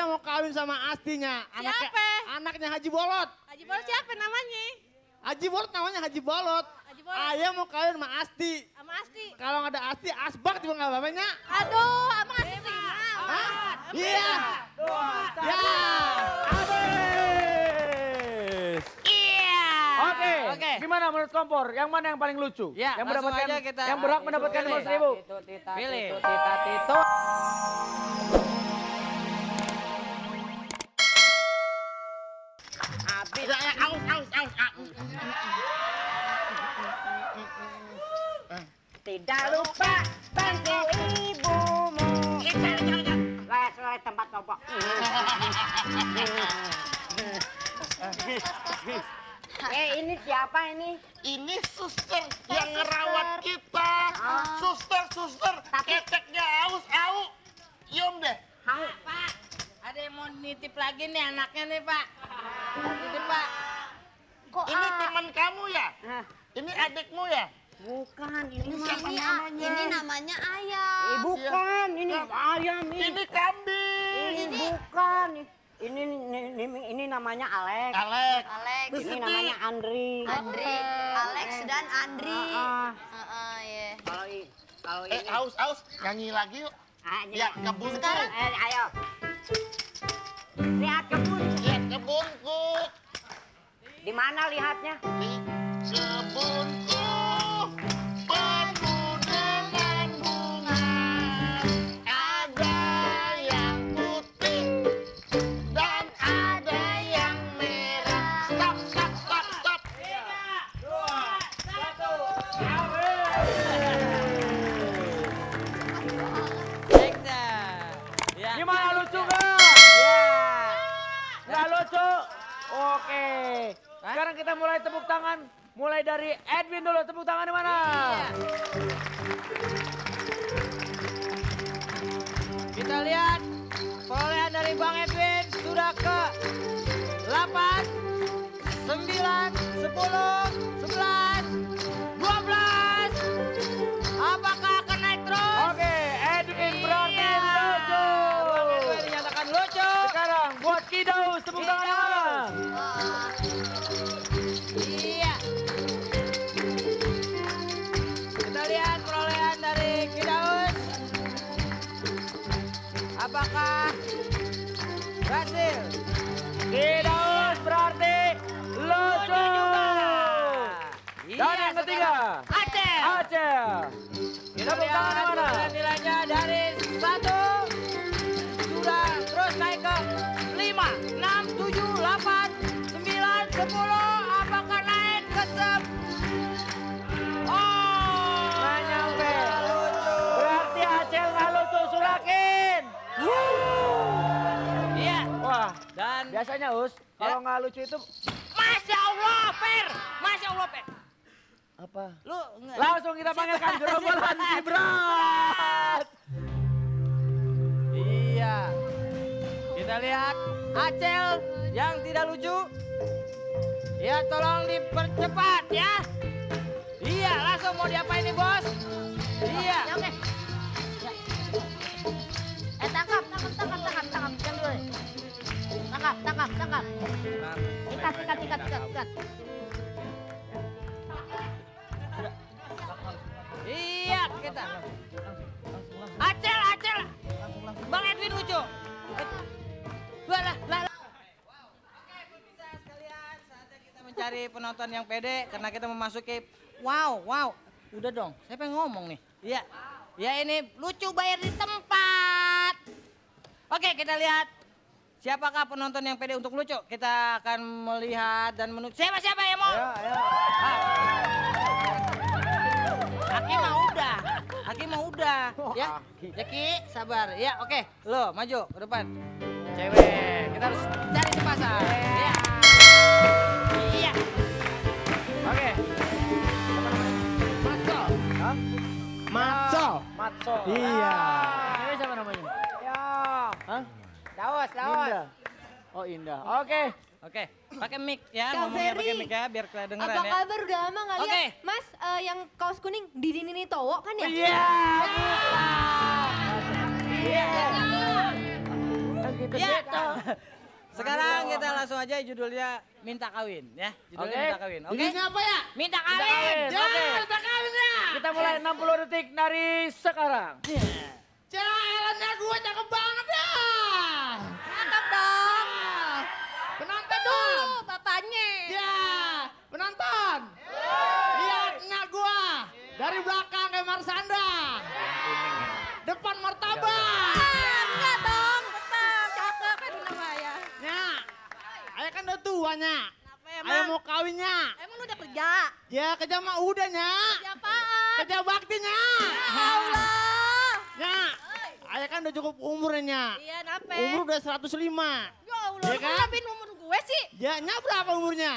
Ayah mau kawin sama Astinya. Siapa? Anaknya Haji Bolot. Haji Bolot siapa namanya? Haji Bolot namanya Haji Bolot. Haji Bolot. Ayah mau kawin sama Asti. Sama Asti. Kalau nggak ada Asti, Asbak juga nggak apa-apanya. Aduh, sama Asti. Hah? Iya. Ya. Habis. Iya. Oke. Gimana menurut kompor? Yang mana yang paling lucu? Ya, yang langsung mendapatkan aja kita- yang berhak mendapatkan Pilih. 500.000. Pilih. Habis. Aus. Tidak lupa bantu ibumu. Les tempat popok. Ini siapa ini? Ini suster yang ngerawat kita. Suster, keteknya aus. Yum deh. Pak, ada yang mau nitip lagi nih anaknya nih Pak. Nitip Pak. Kok Ini teman kamu ya? Hah? Ini adikmu ya? Bukan, ini siapa ini, namanya? ini namanya ayam. Bukan, ini ayam ini. Ini kambing. Ini bukan. Ini namanya Alex. Alek. Ini namanya Andri. Alex dan Andri. Iya. Kalau ini Aus. Nyanyi lagi yuk. Ya, kebunku. ayo. Lihat kebun. Ya, kebunku. Di mana lihatnya? Di kebunku. Penuh dengan bunga. Ada yang putih. Dan ada yang merah. Stop. Ya. Gimana lucu nggak? Nggak lucu? Oke. Sekarang kita mulai tepuk tangan. Mulai dari Edwin dulu. Tepuk tangan di mana? Kita lihat perolehan dari Bang Edwin sudah ke 8, 9, 10, 11, 12. Apakah akan naik terus? Oke, Edwin berarti lucu. Bang Edwin dinyatakan lucu. Sekarang buat Kidaus. Tepuk tangan di mana? Iya. Kita lihat perolehan dari Kidaus. Apakah berhasil? Kidaus berarti lucu. Dan yang ketiga, Aceh. Aceh. Kita Tepuk tangan di lihat mana? nilainya dari 1 sudah terus naik ke 5, 6, 7, 8, 9, 10. Apakah naik ke 10? Oh, Nggak nyampe. lucu. Berarti Aceh nggak lucu, Surakin. Iya. Wah, Dan biasanya Us, kalau nggak lucu itu Masya Allah, Per. Masya Allah, Per. apa? Lu enggak. Langsung kita panggilkan gerombolan Gibran. Iya. Kita lihat Acel yang tidak lucu. Ya, tolong dipercepat ya. Iya, langsung mau diapain nih, Bos? Iya. Ya, oke. Tangkap. Jangan dulu. Tangkap. Ikat. Iya, kita. Acel. Bang Edwin lucu. Lah. Oke, pemirsa sekalian, saatnya kita mencari penonton yang pede karena kita memasuki wow. Udah dong, saya pengen ngomong nih. Iya. Ya ini lucu bayar di tempat. Oke, kita lihat siapakah penonton yang pede untuk lucu. Kita akan melihat dan menunggu. Siapa yang mau? Ayo. Aki mah udah. Ya. Jeki, sabar. Ya, oke. Lo maju ke depan. Cewek. Kita harus cari sepasang. Iya. Iya. Oke. Matso. Matso. Iya. Ini siapa namanya? Ya. Hah? Daos. Indah. Oh, Indah. Oke. Oke, pakai mic ya, Kak ngomongnya Ferry. pakai mic ya biar kedengeran Apa ya. kabar? Udah lama nggak lihat. Oke. Mas, yang kaos kuning Didi Nini Towo kan ya? Iya. Iya. Oke. Ya. Sekarang kita langsung aja judulnya minta kawin ya. Judulnya Oke. minta kawin. Oke? Judulnya apa ya? Minta Minta kawin. kawin. Ya, Oke. minta kawin ya. Kita mulai 60 detik dari sekarang. Jalannya gue cakep banget ya. Cakep dong. Penonton Dulu bapaknya. Ya, penonton. Lihatnya gua dari belakang kayak Marsanda. Depan martabak. Enggak dong, tetap cakep kan Luna Maya. Ya, ayah kan udah tuanya. Kenapa Ayah emang? mau kawinnya. Emang lu udah kerja? Ya, kerja mah udahnya. Kerja apaan? Kerja baktinya. Ya Allah. Ya, ayah kan udah cukup umurnya. Iya, nape? Umur udah 105. Ya Allah, Iya lu kan? ngapain umur gue sih? Ya, nya berapa umurnya?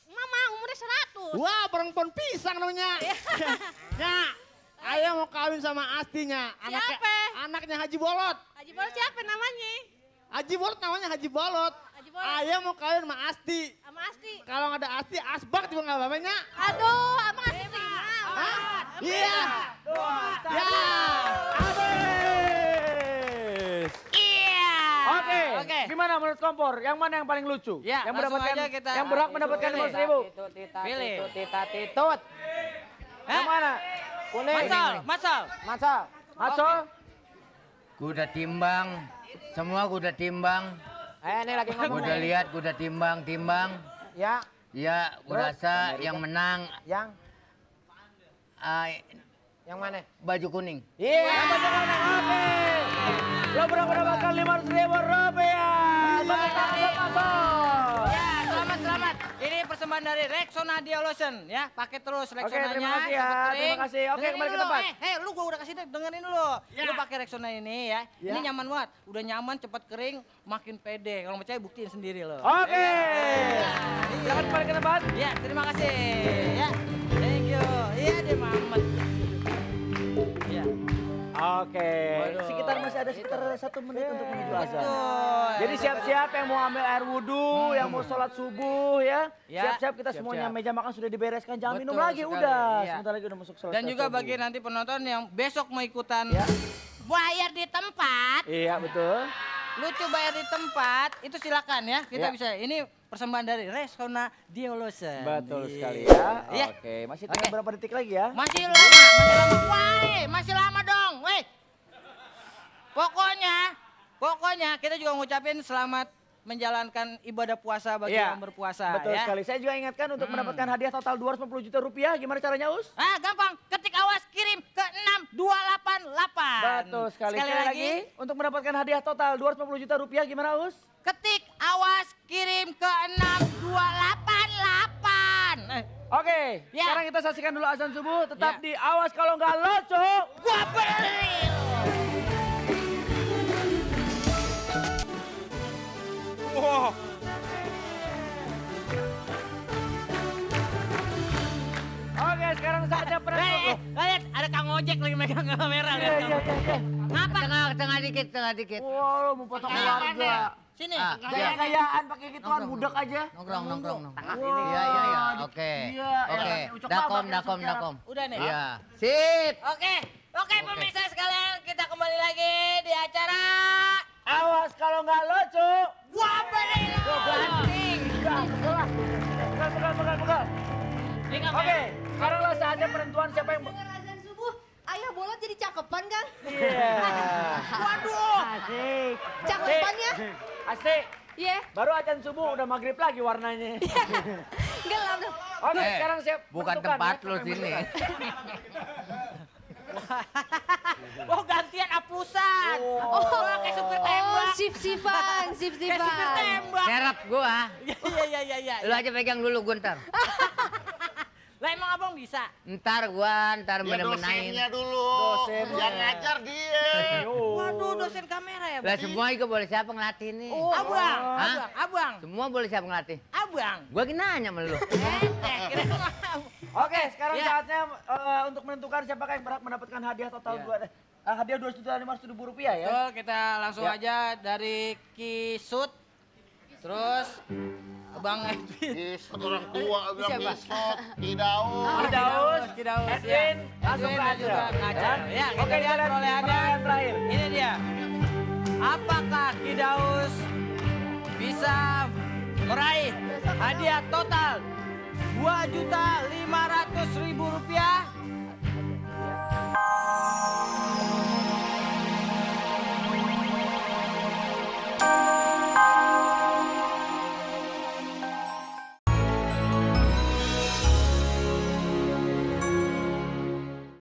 Mama umurnya 100. Wah, perempuan pisang namanya. Ya, ayah mau kawin sama Astinya. Siapa? Anaknya Haji Bolot. Haji Bolot siapa namanya? Haji Bolot namanya Haji Bolot. Haji Bolot. Ayah mau kawin sama Asti. Sama Asti. Kalau nggak ada Asti, Asbak juga nggak apa-apanya. Aduh, abang Asti gimana? Hah? Iya. Ya. Habis. Iya. Oke. Oke. Gimana menurut kompor? Yang mana yang paling lucu? Ya, yang langsung mendapatkan aja kita- yang berhak mendapatkan Pilih. 5.000. Pilih. Titut. Yang mana? Kuning. Masal. Masol. Kuda timbang, semua kuda timbang. Ini lagi ngomong. Kuda lihat, kuda timbang. Ya, Ya, kurasa yang menang yang ah, yang mana? baju kuning. Iya, betul benar. Oke. Lo berapa mendapatkan 500.000 rupiah? Tepuk tangan buat Masol. Ya, selamat. Ini persembahan dari Rexona Dialotion ya. Pakai terus Rexonanya. terima kasih ya, cepet kering. terima kasih. Oke, Dengerin kembali ke dulu. tempat. Lu gua udah kasih dengerin dulu. Lu pakai Rexona ini ya. Ya. Ini nyaman banget. Udah nyaman, cepat kering, makin pede. Kalau percaya buktiin sendiri lo. Oke. Silakan kembali ke tempat. Ya, terima kasih. Ya, thank you. Iya, dia Mamet. Ya, Oke. Waduh. Sekitar masih ada sekitar 1 menit untuk menuju azan. betul. Jadi siap-siap yang mau ambil air wudhu, yang mau sholat subuh ya. Ya, Siap-siap kita semuanya siap-siap. meja makan sudah dibereskan. Jangan minum Betul lagi, sekali, udah. iya. Sebentar lagi udah masuk sholat. Dan juga subuh. bagi nanti penonton yang besok mau ikutan Ya. bayar di tempat, Iya, betul. lucu bayar di tempat, itu silakan ya. Kita Ya. bisa. Ini persembahan dari Rexona Dialotion. Betul Iya. sekali ya. Iya. Oke, masih tinggal Oke. berapa detik lagi ya? Masih lama. Woi, masih lama dong. Woi. Pokoknya kita juga ngucapin selamat menjalankan ibadah puasa bagi Iya. yang berpuasa Betul ya. sekali. Saya juga ingatkan untuk mendapatkan hadiah total 250 juta rupiah. Gimana caranya, Us? Gampang. Ketik awas kirim ke 6288. Betul sekali. Sekali lagi, untuk mendapatkan hadiah total 250 juta rupiah gimana, Us? Ketik awas kirim ke 6288. Oke, Ya. sekarang kita saksikan dulu azan subuh. Tetap Ya. di awas kalau nggak lucu. Gua beli. Oke, sekarang saatnya penentu. Lihat ada Kang Ojek lagi megang kamera. Iya, iya, iya. Ngapa? Tengah dikit. Wow, lo mau potong keluarga. Sini. Ah, Gaya-gayaan pakai gituan, budak aja. Nongkrong. Wow. Iya. Oke. Iya, Oke. ucok Dakom. babak, Udah nih. Iya. Sip. Oke pemirsa sekalian, kita kembali lagi di acara Awas kalau nggak lucu. Gua beli lo. Ganting. Pegal. Oke, sekarang lo saatnya penentuan siapa yang... Dengar azan subuh, ayah bolot jadi cakepan kan? Iya. Waduh. Asik. Cakepan ya? Asik. Iya. Baru azan subuh udah maghrib lagi warnanya. Gelap dong. Oke, Eh, sekarang siap. Bukan menentukan tempat ya, lu siapa yang sini. menentukan. Oh gantian apusan. Oh kayak supir tembak. Sip-sipan. Kayak supir tembak. Serap gua. Iya. Lu aja pegang dulu gua ntar. Lah emang abang bisa? Ntar gua Ya bener-benain. dosennya dulu. Dosennya. Yang ngajar dia. Waduh dosen kamera ya Lah Bang? semua juga boleh siapa ngelatih nih. Abang, Hah? abang. Semua boleh siapa ngelatih. Abang. Gua gini nanya sama lu. Kira Oke, sekarang Ya. saatnya untuk menentukan siapakah yang berhak mendapatkan hadiah total hadiah 2.500.000 rupiah ya. Betul, kita langsung Ya. aja dari Kisut. Terus Abang Edwin. Isot orang tua bilang Siapa? isot. Kidaus. Kidaus, Edwin, langsung ke Edwin dan Acel. juga Acel. Ya, kita Oke, lihat perolehannya. perolehan terakhir. Ini dia. Apakah Kidaus bisa meraih hadiah total Rp2.500.000